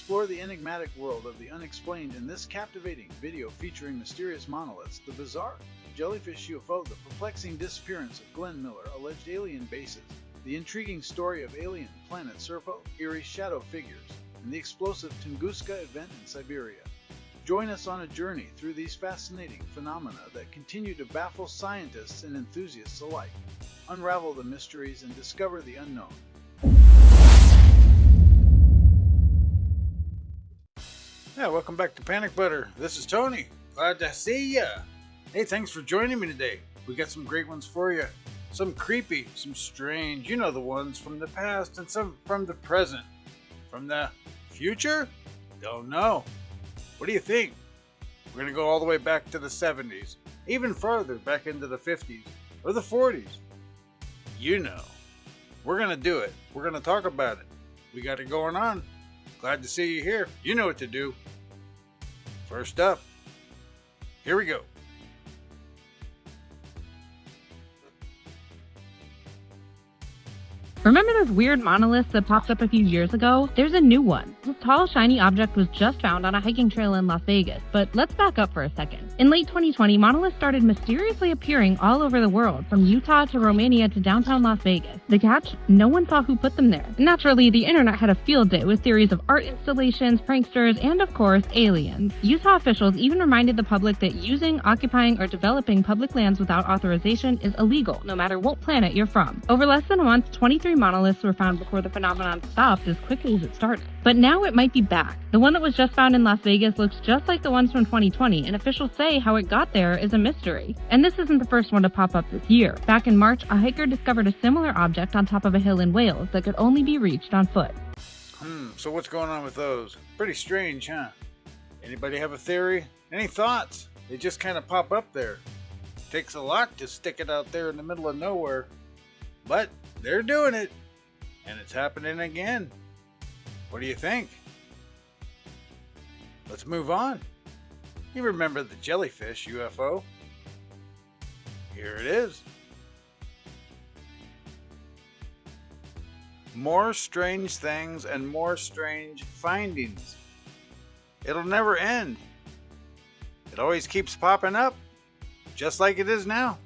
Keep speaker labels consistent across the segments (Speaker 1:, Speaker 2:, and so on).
Speaker 1: explore the enigmatic world of the unexplained in this captivating video featuring mysterious monoliths, the bizarre jellyfish UFO, the perplexing disappearance of Glenn Miller, alleged alien bases, the intriguing story of Alien Planet Serpo, eerie shadow figures, and the explosive Tunguska event in Siberia. Join us on a journey through these fascinating phenomena that continue to baffle scientists and enthusiasts alike. Unravel the mysteries and discover the unknown. Yeah, welcome back to Panic Butter. This is Tony. Glad to see ya. Hey, thanks for joining me today. We got some great ones for you. Some creepy, some strange, you know the ones from the past, and some from the present. From the future? Don't know. What do you think? We're going to go all the way back to the 70s, even further back into the 50s or the 40s. You know. We're going to do it. We're going to talk about it. We got it going on. Glad to see you here. You know what to do. First up, here we go.
Speaker 2: Remember those weird monoliths that popped up a few years ago? There's a new one. This tall, shiny object was just found on a hiking trail in Las Vegas, but let's back up for a second. In late 2020, monoliths started mysteriously appearing all over the world, from Utah to Romania to downtown Las Vegas. The catch? No one saw who put them there. Naturally, the internet had a field day with theories of art installations, pranksters, and of course, aliens. Utah officials even reminded the public that using, occupying, or developing public lands without authorization is illegal, no matter what planet you're from. Over less than a month, 23 monoliths were found before the phenomenon stopped as quickly as it started. But now it might be back. The one that was just found in Las Vegas looks just like the ones from 2020, and officials say how it got there is a mystery. And this isn't the first one to pop up this year. Back in March, a hiker discovered a similar object on top of a hill in Wales that could only be reached on foot.
Speaker 1: So what's going on with those? Pretty strange, huh? Anybody have a theory? Any thoughts? They just kind of pop up there. Takes a lot to stick it out there in the middle of nowhere. But they're doing it, and it's happening again. What do you think? Let's move on. You remember the jellyfish UFO? Here it is. More strange things and more strange findings. It'll never end. It always keeps popping up, just like it is now.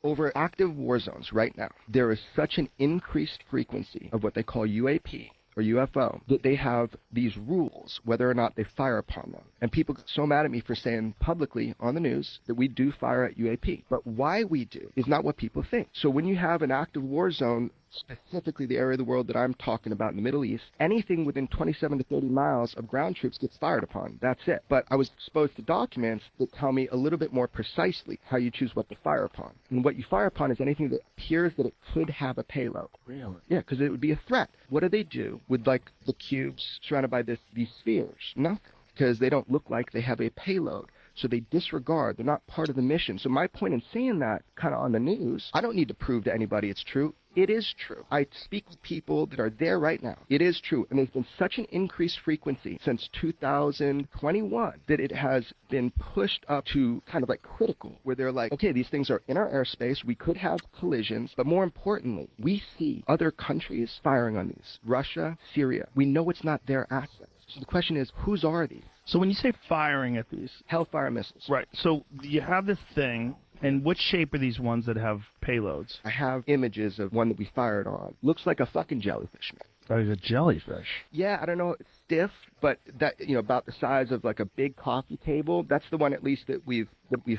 Speaker 3: Over active war zones right now, there is such an increased frequency of what they call UAP or UFO that they have these rules whether or not they fire upon them. And people get so mad at me for saying publicly on the news that we do fire at UAP. But why we do is not what people think. So when you have an active war zone, specifically the area of the world that I'm talking about in the Middle East, anything within 27 to 30 miles of ground troops gets fired upon. That's it. But I was exposed to documents that tell me a little bit more precisely how you choose what to fire upon. And what you fire upon is anything that appears that it could have a payload. Really? Yeah, because it would be a threat. What do they do with like the cubes surrounded by these spheres? Nothing. Because they don't look like they have a payload. So they disregard. They're not part of the mission. So my point in saying that kind of on the news, I don't need to prove to anybody it's true. It is true. I speak with people that are there right now. It is true. And there's been such an increased frequency since 2021 that it has been pushed up to kind of like critical, where they're like, okay, these things are in our airspace. We could have collisions. But more importantly, we see other countries firing on these. Russia, Syria. We know it's not their assets. So the question is, whose are these?
Speaker 4: So when you say firing at these...
Speaker 3: Hellfire missiles.
Speaker 4: Right. So you have this thing, and what shape are these ones that have payloads?
Speaker 3: I have images of one that we fired on. Looks like a fucking jellyfish, man.
Speaker 4: Like a jellyfish?
Speaker 3: Yeah, I don't know. It's stiff, but that, you know, about the size of like a big coffee table. That's the one at least that we've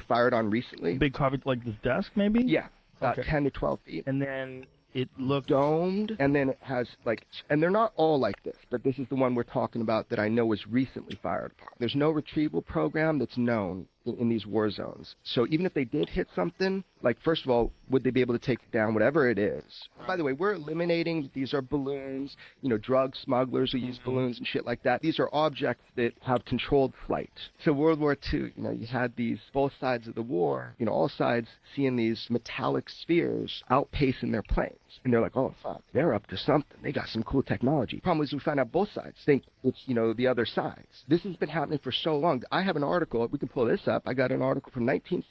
Speaker 3: fired on recently.
Speaker 4: Big coffee, like this desk, maybe?
Speaker 3: Yeah, about
Speaker 4: Okay.
Speaker 3: 10 to 12 feet.
Speaker 4: And then it looks...
Speaker 3: Domed, and then it has like, and they're not all like this, but this is the one we're talking about that I know was recently fired upon. There's no retrieval program that's known in these war zones. So even if they did hit something, like, first of all, would they be able to take down whatever it is? By the way, we're eliminating, these are balloons, you know, drug smugglers who use balloons and shit like that. These are objects that have controlled flight. So World War II, you know, you had these, both sides of the war, you know, all sides seeing these metallic spheres outpacing their planes. And they're like, oh, fuck, they're up to something. They got some cool technology. Problem is we find out both sides think it's, you know, the other sides. This has been happening for so long. I have an article, we can pull this up. I got an article from 1960.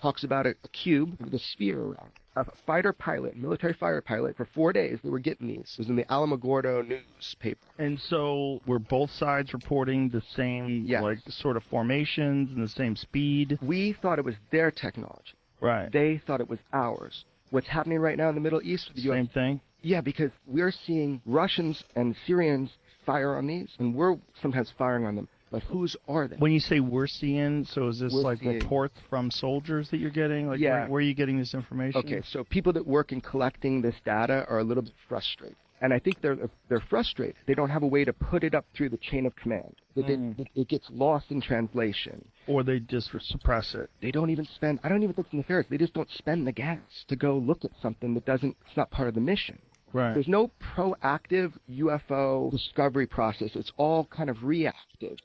Speaker 3: Talks about a cube with a sphere around it. a fighter pilot, military fighter pilot, for 4 days. They were getting these. It was in the Alamogordo newspaper.
Speaker 4: And so were both sides reporting the same,
Speaker 3: Yes.
Speaker 4: like, sort of formations and the same speed?
Speaker 3: We thought it was their technology.
Speaker 4: Right.
Speaker 3: They thought it was ours. What's happening right now in the Middle East with the
Speaker 4: Same thing?
Speaker 3: Yeah, because we're seeing Russians and Syrians fire on these, and we're sometimes firing on them. But whose are they?
Speaker 4: When you say we're seeing, so is this
Speaker 3: We're
Speaker 4: like
Speaker 3: seeing.
Speaker 4: reports from soldiers that you're getting? Like,
Speaker 3: Yeah.
Speaker 4: where are you getting this information?
Speaker 3: Okay, so people that work in collecting this data are a little bit frustrated. And I think they're frustrated. They don't have a way to put it up through the chain of command. It gets lost in translation.
Speaker 4: Or they just suppress it.
Speaker 3: They don't even spend, I don't even think it's nefarious, they just don't spend the gas to go look at something that it's not part of the mission.
Speaker 4: Right.
Speaker 3: There's no proactive UFO discovery process. It's all kind of reactive.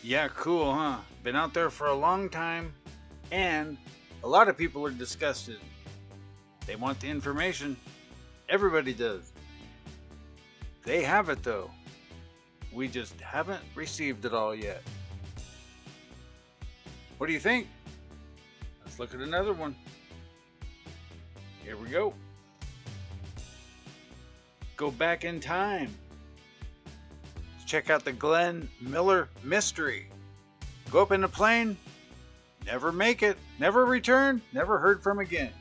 Speaker 1: Yeah, cool, huh? Been out there for a long time, and a lot of people are disgusted. They want the information. Everybody does. They have it, though. We just haven't received it all yet. What do you think? Let's look at another one. Here we go. Go back in time. Let's check out the Glenn Miller mystery. Go up in a plane, never make it, never return, never heard from again.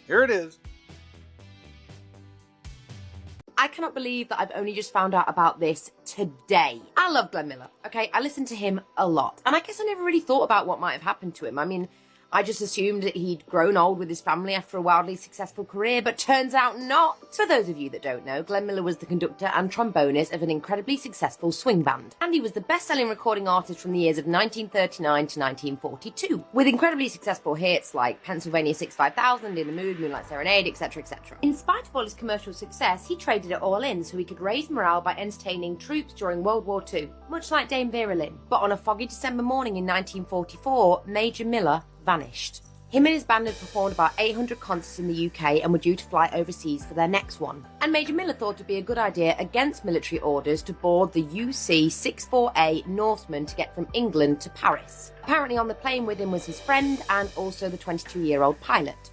Speaker 1: Here it is.
Speaker 5: I cannot believe that I've only just found out about this today. I love Glenn Miller, okay? I listen to him a lot. And I guess I never really thought about what might have happened to him. I mean, I just assumed that he'd grown old with his family after a wildly successful career, but turns out not. For those of you that don't know, Glenn Miller was the conductor and trombonist of an incredibly successful swing band. And he was the best-selling recording artist from the years of 1939 to 1942, with incredibly successful hits like Pennsylvania 65000, In the Mood, Moonlight Serenade, etc, etc. In spite of all his commercial success, he traded it all in so he could raise morale by entertaining troops during World War II, much like Dame Vera Lynn. But on a foggy December morning in 1944, Major Miller vanished. Him and his band had performed about 800 concerts in the UK and were due to fly overseas for their next one. And Major Miller thought it'd be a good idea against military orders to board the UC-64A Norseman to get from England to Paris. Apparently on the plane with him was his friend and also the 22-year-old pilot.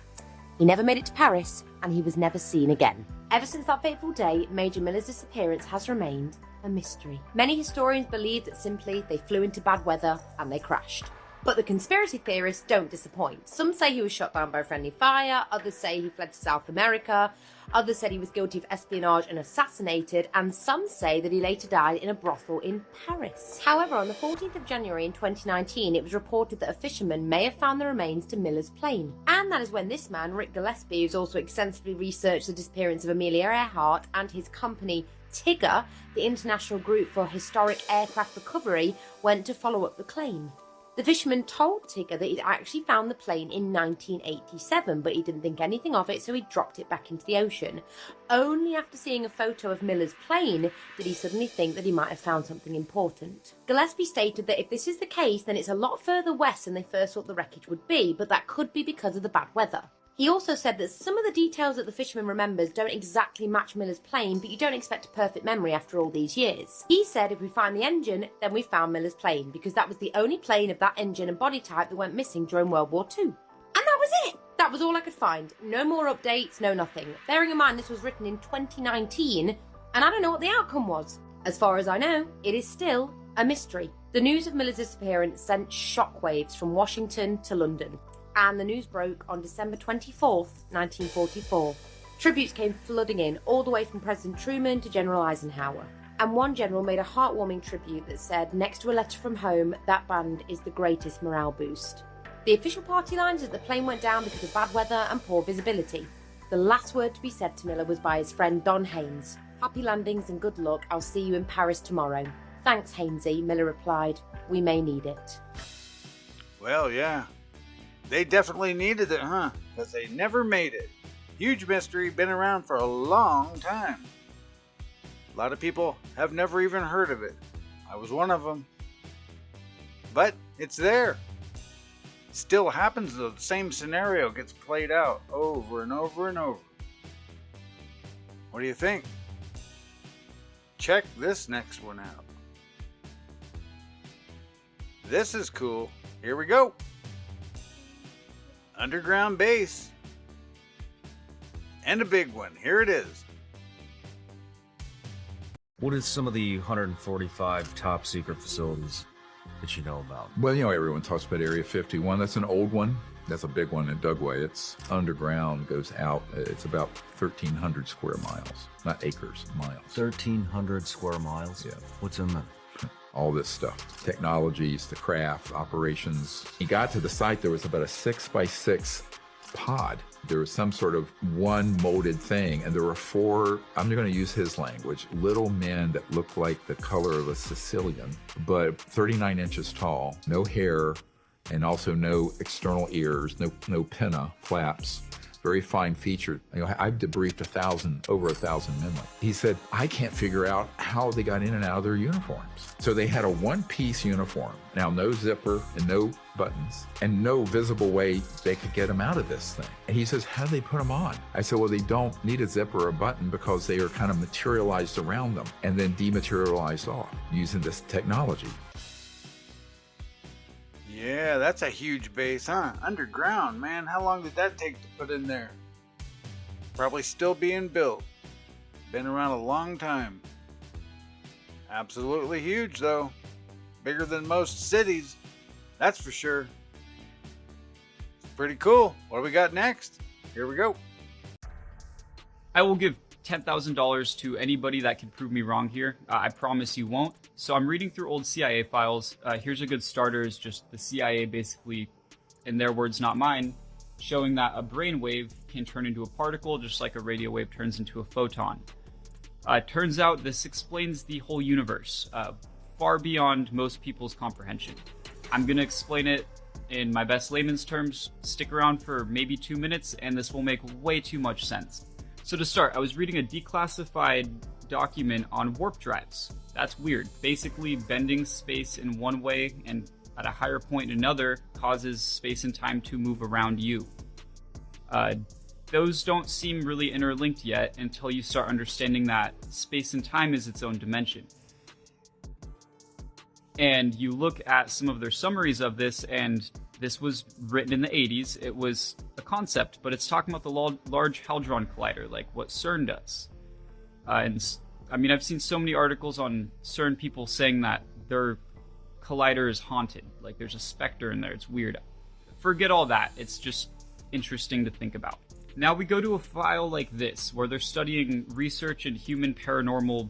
Speaker 5: He never made it to Paris and he was never seen again. Ever since that fateful day, Major Miller's disappearance has remained a mystery. Many historians believe that simply they flew into bad weather and they crashed. But the conspiracy theorists don't disappoint. Some say he was shot down by friendly fire, others say he fled to South America, others said he was guilty of espionage and assassinated, and some say that he later died in a brothel in Paris. However, on the 14th of January in 2019, it was reported that a fisherman may have found the remains to Miller's plane. And that is when this man, Rick Gillespie, who's also extensively researched the disappearance of Amelia Earhart, and his company TIGGER, the International Group for Historic Aircraft Recovery, went to follow up the claim. The fisherman told Tigger that he'd actually found the plane in 1987, but he didn't think anything of it, so he dropped it back into the ocean. Only after seeing a photo of Miller's plane did he suddenly think that he might have found something important. Gillespie stated that if this is the case, then it's a lot further west than they first thought the wreckage would be, but that could be because of the bad weather. He also said that some of the details that the fisherman remembers don't exactly match Miller's plane, but you don't expect a perfect memory after all these years. He said if we find the engine, then we found Miller's plane, because that was the only plane of that engine and body type that went missing during World War II. And that was it! That was all I could find. No more updates, no nothing. Bearing in mind this was written in 2019, and I don't know what the outcome was. As far as I know, it is still a mystery. The news of Miller's disappearance sent shockwaves from Washington to London. And the news broke on December 24th, 1944. Tributes came flooding in, all the way from President Truman to General Eisenhower. And one general made a heartwarming tribute that said, next to a letter from home, that band is the greatest morale boost. The official party line is that the plane went down because of bad weather and poor visibility. The last word to be said to Miller was by his friend Don Haynes. Happy landings and good luck, I'll see you in Paris tomorrow. Thanks, Hainesy, Miller replied. We may need it.
Speaker 1: Well, yeah. They definitely needed it, huh? Because they never made it. Huge mystery, been around for a long time. A lot of people have never even heard of it. I was one of them. But it's there. Still happens though. The same scenario gets played out over and over and over. What do you think? Check this next one out. This is cool. Here we go. Underground base. and a big one. Here it is.
Speaker 6: What is some of the 145 top secret facilities that you know about?
Speaker 7: Well, everyone talks about Area 51. That's an old one. That's a big one in Dugway. It's underground, goes out. It's about 1,300 square miles. Not acres, miles.
Speaker 6: 1,300 square miles?
Speaker 7: Yeah.
Speaker 6: What's in there?
Speaker 7: All this stuff. Technologies, the craft, operations. He got to the site, there was about a 6x6 pod. There was some sort of one molded thing, and there were 4, I'm going to use his language, little men that looked like the color of a Sicilian, but 39 inches tall, no hair, and also no external ears, no pinna, flaps, very fine featured. I've debriefed over 1,000 men. He said, I can't figure out how they got in and out of their uniforms. So they had a one-piece uniform. Now, no zipper and no buttons and no visible way they could get them out of this thing. And he says, how do they put them on? I said, well, they don't need a zipper or a button because they are kind of materialized around them and then dematerialized off using this technology.
Speaker 1: Yeah, that's a huge base, huh? Underground, man. How long did that take to put in there? Probably still being built. Been around a long time. Absolutely huge, though. Bigger than most cities. That's for sure. It's pretty cool. What do we got next? Here we go.
Speaker 8: I will give $10,000 to anybody that can prove me wrong here. I promise you won't. So I'm reading through old CIA files. Here's a good starter, is just the CIA basically, in their words, not mine, showing that a brainwave can turn into a particle just like a radio wave turns into a photon. Turns out this explains the whole universe, far beyond most people's comprehension. I'm going to explain it in my best layman's terms. Stick around for maybe 2 minutes and this will make way too much sense. So to start, I was reading a declassified document on warp drives. That's weird. Basically, bending space in one way and at a higher point in another causes space and time to move around you. Those don't seem really interlinked yet until you start understanding that space and time is its own dimension. And you look at some of their summaries of this, and this was written in the 80s. It was a concept, but it's talking about the Large Hadron Collider, like what CERN does. I've seen so many articles on CERN people saying that their collider is haunted. Like there's a specter in there. It's weird. Forget all that. It's just interesting to think about. Now we go to a file like this, where they're studying research in human paranormal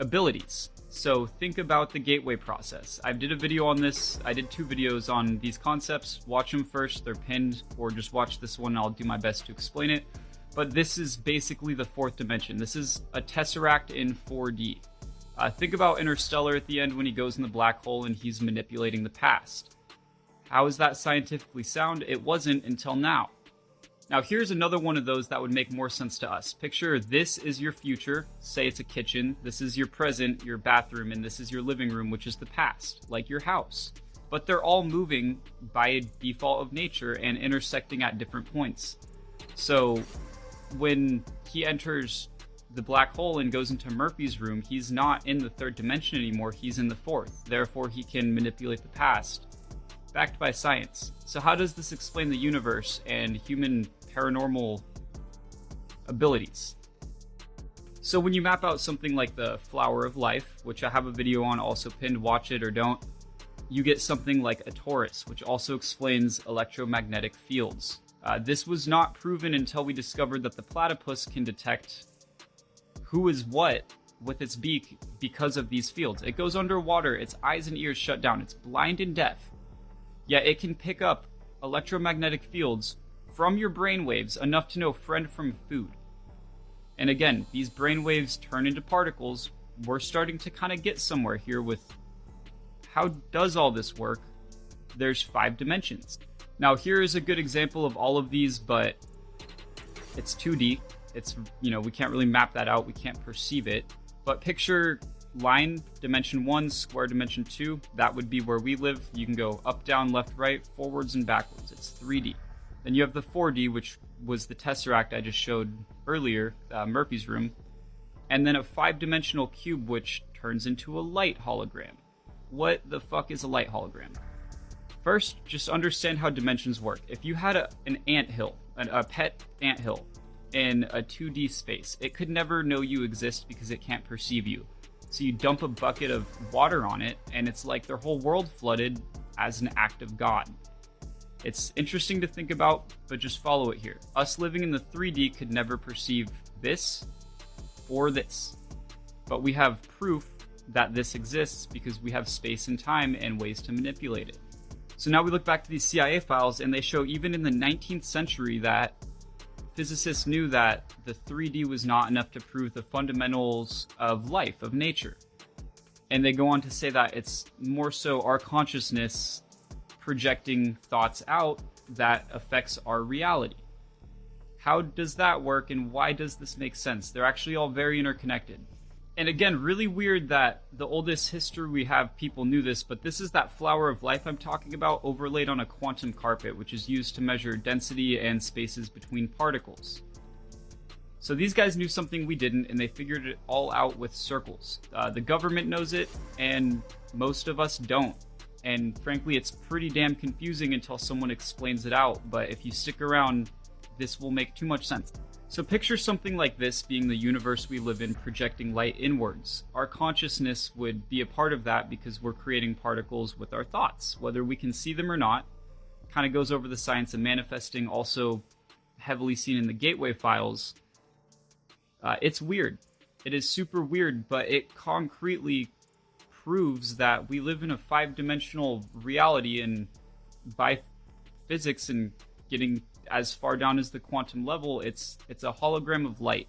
Speaker 8: abilities. So think about the gateway process. I did a video on this. I did 2 videos on these concepts. Watch them first. They're pinned, or just watch this one. I'll do my best to explain it. But this is basically the 4th dimension. This is a tesseract in 4D. Think about Interstellar at the end when he goes in the black hole and he's manipulating the past. How is that scientifically sound? It wasn't until now. Now here's another one of those that would make more sense to us. Picture this is your future, say it's a kitchen, this is your present, your bathroom, and this is your living room, which is the past, like your house. But they're all moving by default of nature and intersecting at different points. So when he enters the black hole and goes into Murphy's room, he's not in the 3rd dimension anymore, he's in the 4th. Therefore, he can manipulate the past, backed by science. So how does this explain the universe and human paranormal abilities? So when you map out something like the Flower of Life, which I have a video on also pinned, watch it or don't, you get something like a torus, which also explains electromagnetic fields. This was not proven until we discovered that the platypus can detect who is what with its beak because of these fields. It goes underwater, its eyes and ears shut down, it's blind and deaf, yet it can pick up electromagnetic fields from your brainwaves enough to know friend from food. And again, these brainwaves turn into particles. We're starting to kind of get somewhere here with how does all this work? There's 5 dimensions. Now here is a good example of all of these, but it's 2D. It's, we can't really map that out. We can't perceive it. But picture line dimension 1, square dimension 2. That would be where we live. You can go up, down, left, right, forwards, and backwards. It's 3D. Then you have the 4D, which was the tesseract I just showed earlier, Murphy's room. And then a 5-dimensional cube, which turns into a light hologram. What the fuck is a light hologram? First, just understand how dimensions work. If you had an anthill, a pet anthill, in a 2D space. It could never know you exist because it can't perceive you. So you dump a bucket of water on it, and it's like their whole world flooded as an act of God. It's interesting to think about, but just follow it here. Us living in the 3D could never perceive this or this. But we have proof that this exists because we have space and time and ways to manipulate it. So now we look back to these CIA files, and they show even in the 19th century that physicists knew that the 3D was not enough to prove the fundamentals of life, of nature. And they go on to say that it's more so our consciousness projecting thoughts out that affects our reality. How does that work, and why does this make sense? They're actually all very interconnected. And again, really weird that the oldest history we have, people knew this, but this is that flower of life I'm talking about overlaid on a quantum carpet, which is used to measure density and spaces between particles. So these guys knew something we didn't, and they figured it all out with circles. The government knows it, and most of us don't. And frankly, it's pretty damn confusing until someone explains it out, but if you stick around, this will make too much sense. So picture something like this being the universe we live in, projecting light inwards. Our consciousness would be a part of that because we're creating particles with our thoughts, whether we can see them or not. Kind of goes over the science of manifesting, also heavily seen in the Gateway files. It's weird. It is super weird, but it concretely proves that we live in a 5-dimensional reality, and by physics and getting as far down as the quantum level, it's a hologram of light.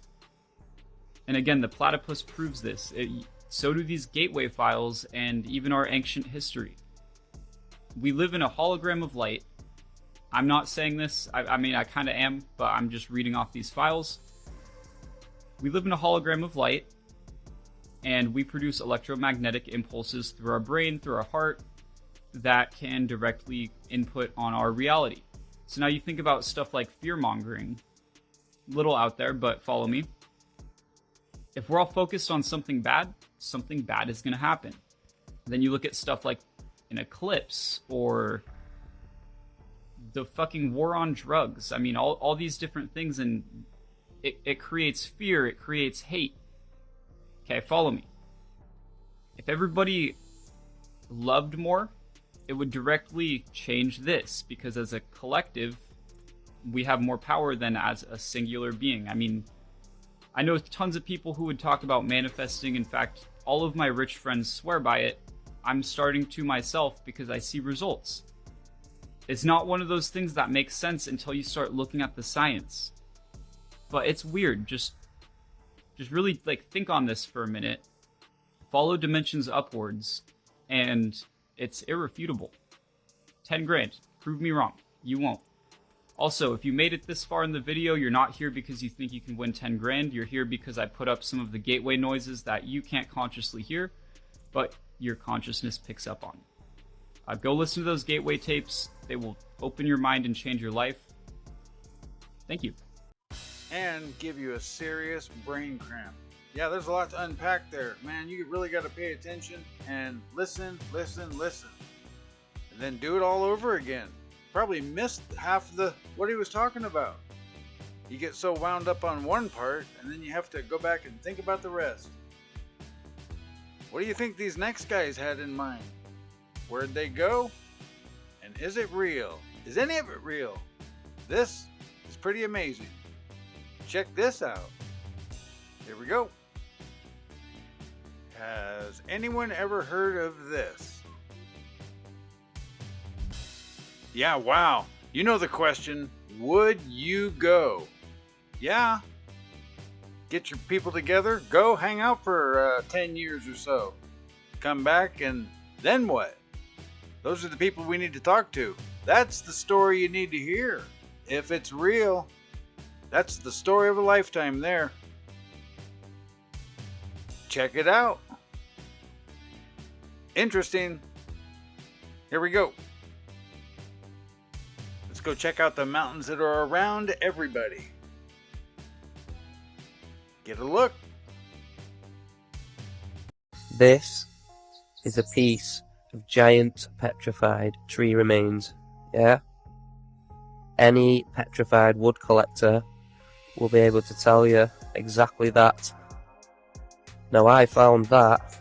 Speaker 8: And again, the platypus proves this. So do these Gateway files and even our ancient history. We live in a hologram of light. I'm not saying this. I mean, I kind of am, but I'm just reading off these files. We live in a hologram of light, and we produce electromagnetic impulses through our brain, through our heart, that can directly input on our reality. So now you think about stuff like fear-mongering. Little out there, but follow me. If we're all focused on something bad is going to happen. Then you look at stuff like an eclipse or the fucking war on drugs. I mean, all these different things, and it creates fear, it creates hate. Okay, follow me. If everybody loved more, it would directly change this, because as a collective, we have more power than as a singular being. I mean, I know tons of people who would talk about manifesting. In fact, all of my rich friends swear by it. I'm starting to myself because I see results. It's not one of those things that makes sense until you start looking at the science. But it's weird. Just really think on this for a minute. Follow dimensions upwards, and it's irrefutable. 10 grand. Prove me wrong. You won't. Also, if you made it this far in the video, you're not here because you think you can win 10 grand. You're here because I put up some of the gateway noises that you can't consciously hear, but your consciousness picks up on. Go listen to those gateway tapes. They will open your mind and change your life. Thank you.
Speaker 1: And give you a serious brain cramp. Yeah, there's a lot to unpack there. Man, you really got to pay attention and listen. And then do it all over again. Probably missed half of what he was talking about. You get so wound up on one part, and then you have to go back and think about the rest. What do you think these next guys had in mind? Where'd they go? And is it real? Is any of it real? This is pretty amazing. Check this out. Here we go. Has anyone ever heard of this? Yeah, wow. You know the question, would you go? Yeah. Get your people together, go hang out for 10 years or so. Come back, and then what? Those are the people we need to talk to. That's the story you need to hear. If it's real, that's the story of a lifetime there. Check it out. Interesting. Here we go. Let's go check out the mountains that are around everybody. Get a look.
Speaker 9: This is a piece of giant petrified tree remains, yeah? Any petrified wood collector will be able to tell you exactly that. Now, I found that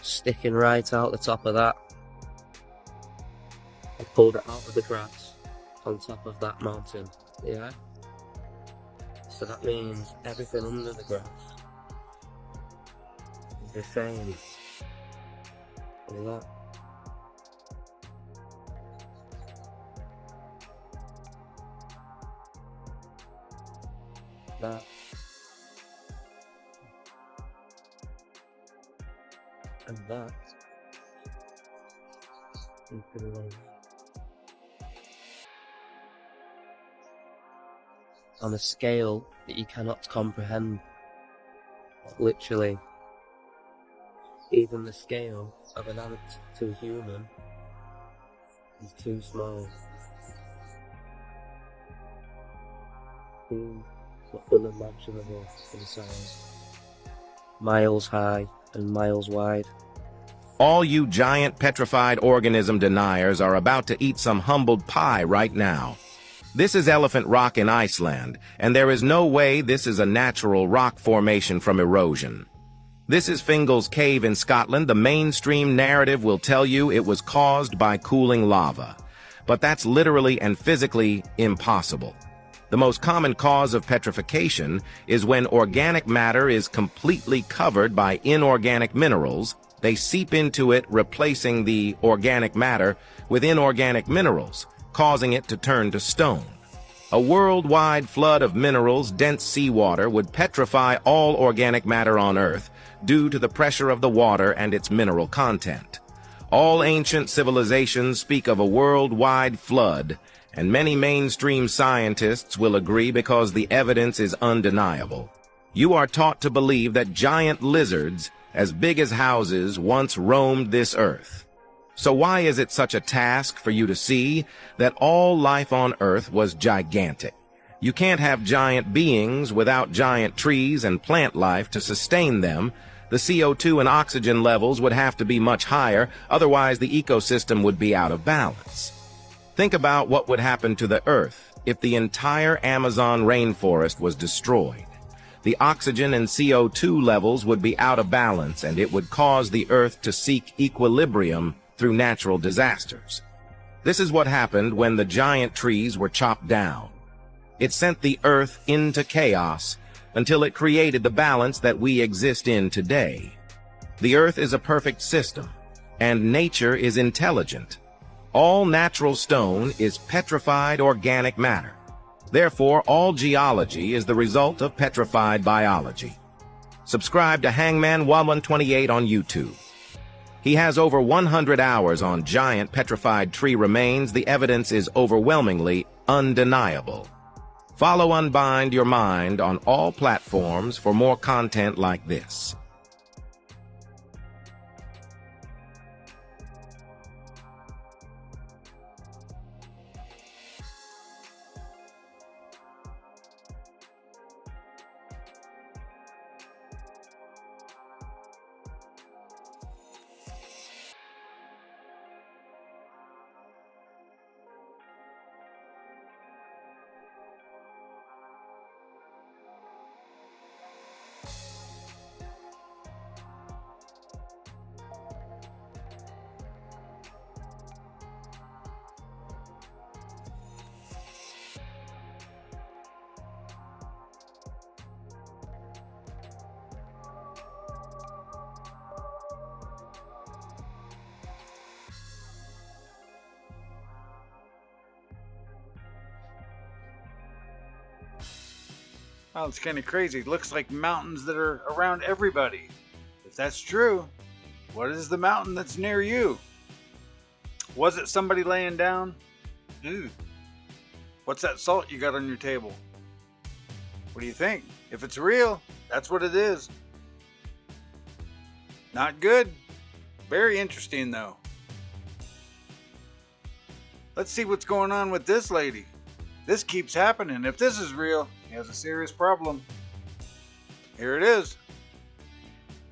Speaker 9: sticking right out the top of that. I pulled it out of the grass on top of that mountain, yeah? So that means everything under the grass is the same. Look at that. That. And that is below. On a scale that you cannot comprehend. Literally, even the scale of an ant to a human is too small. Unimaginable in size. Miles high and miles wide.
Speaker 10: All you giant petrified organism deniers are about to eat some humbled pie right now. This is Elephant Rock in Iceland, and there is no way this is a natural rock formation from erosion. This is Fingal's Cave in Scotland. The mainstream narrative will tell you it was caused by cooling lava. But that's literally and physically impossible. The most common cause of petrification is when organic matter is completely covered by inorganic minerals. They seep into it, replacing the organic matter with inorganic minerals, causing it to turn to stone. A worldwide flood of minerals, dense seawater, would petrify all organic matter on Earth due to the pressure of the water and its mineral content. All ancient civilizations speak of a worldwide flood, and many mainstream scientists will agree because the evidence is undeniable. You are taught to believe that giant lizards, as big as houses, once roamed this Earth. So why is it such a task for you to see that all life on Earth was gigantic? You can't have giant beings without giant trees and plant life to sustain them. The CO2 and oxygen levels would have to be much higher, otherwise the ecosystem would be out of balance. Think about what would happen to the Earth if the entire Amazon rainforest was destroyed. The oxygen and CO2 levels would be out of balance, and it would cause the Earth to seek equilibrium through natural disasters. This is what happened when the giant trees were chopped down. It sent the Earth into chaos until it created the balance that we exist in today. The Earth is a perfect system, and nature is intelligent. All natural stone is petrified organic matter. Therefore, all geology is the result of petrified biology. Subscribe to Hangman 1128 on YouTube. He has over 100 hours on giant petrified tree remains. The evidence is overwhelmingly undeniable. Follow Unbind Your Mind on all platforms for more content like this.
Speaker 1: Well, it's kind of crazy. It looks like mountains that are around everybody. If that's true, what is the mountain that's near you? Was it somebody laying down? Ew. What's that salt you got on your table? What do you think? If it's real, that's what it is. Not good. Very interesting, though. Let's see what's going on with this lady. This keeps happening. If this is real, he has a serious problem. Here it is.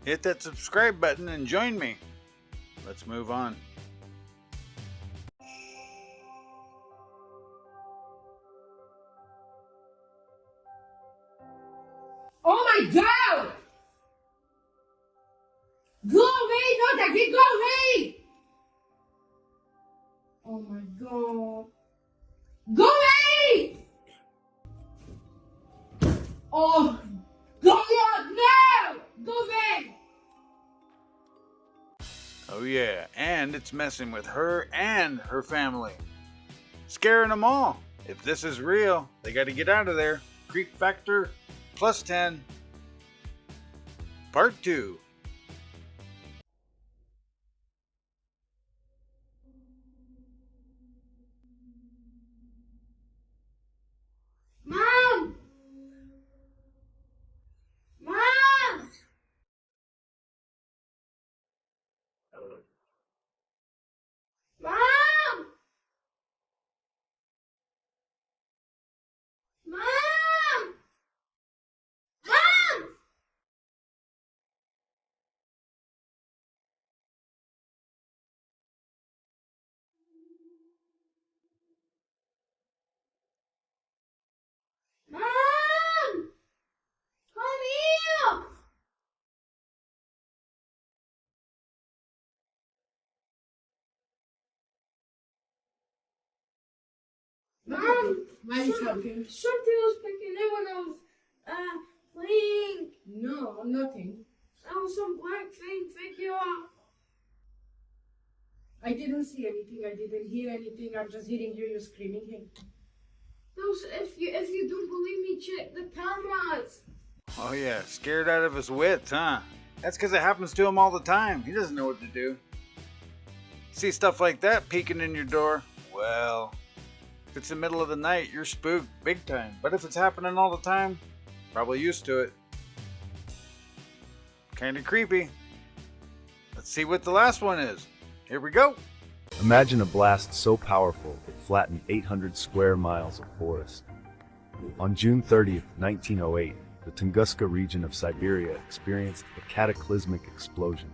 Speaker 1: Hit that subscribe button and join me. Let's move on.
Speaker 11: contact! Keep going, hey! Oh my god. Go away! Oh, God, no! Go away!
Speaker 1: Oh yeah, and it's messing with her and her family. Scaring them all. If this is real, they gotta get out of there. Creep factor +10. Part 2.
Speaker 11: Mom! Mom! Mom! Mom! Mom! Mom! Come here! Mom!
Speaker 12: Why are you talking?
Speaker 11: Something was picking up when I was playing.
Speaker 12: No, nothing.
Speaker 11: That was some black thing figure.
Speaker 12: I didn't see anything. I didn't hear anything. I'm just hearing you screaming. Hey.
Speaker 11: Those, if you don't believe me, check the cameras.
Speaker 1: Oh yeah, scared out of his wits, huh? That's because it happens to him all the time. He doesn't know what to do. See stuff like that peeking in your door? Well, if it's the middle of the night, you're spooked big time. But if it's happening all the time, probably used to it. Kinda creepy. Let's see what the last one is. Here we go.
Speaker 13: Imagine a blast so powerful it flattened 800 square miles of forest. On June 30th, 1908, the Tunguska region of Siberia experienced a cataclysmic explosion.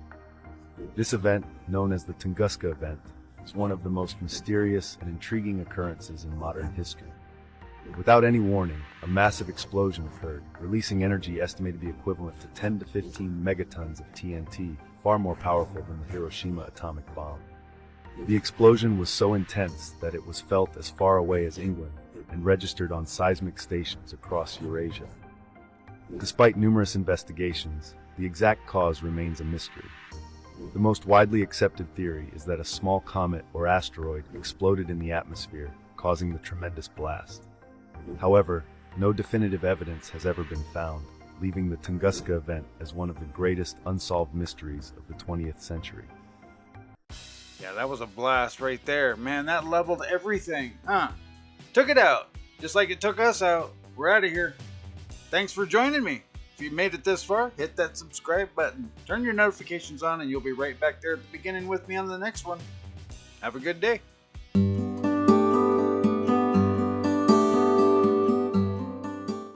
Speaker 13: This event, known as the Tunguska event, is one of the most mysterious and intriguing occurrences in modern history. Without any warning, a massive explosion occurred, releasing energy estimated to be equivalent to 10 to 15 megatons of TNT, far more powerful than the Hiroshima atomic bomb. The explosion was so intense that it was felt as far away as England and registered on seismic stations across Eurasia. Despite numerous investigations, the exact cause remains a mystery. The most widely accepted theory is that a small comet or asteroid exploded in the atmosphere, causing the tremendous blast. However, no definitive evidence has ever been found, leaving the Tunguska event as one of the greatest unsolved mysteries of the 20th century.
Speaker 1: Yeah, that was a blast right there. Man, that leveled everything, huh? Took it out, just like it took us out. We're out of here. Thanks for joining me. If you made it this far, hit that subscribe button. Turn your notifications on and you'll be right back there at the beginning with me on the next one. Have a good day.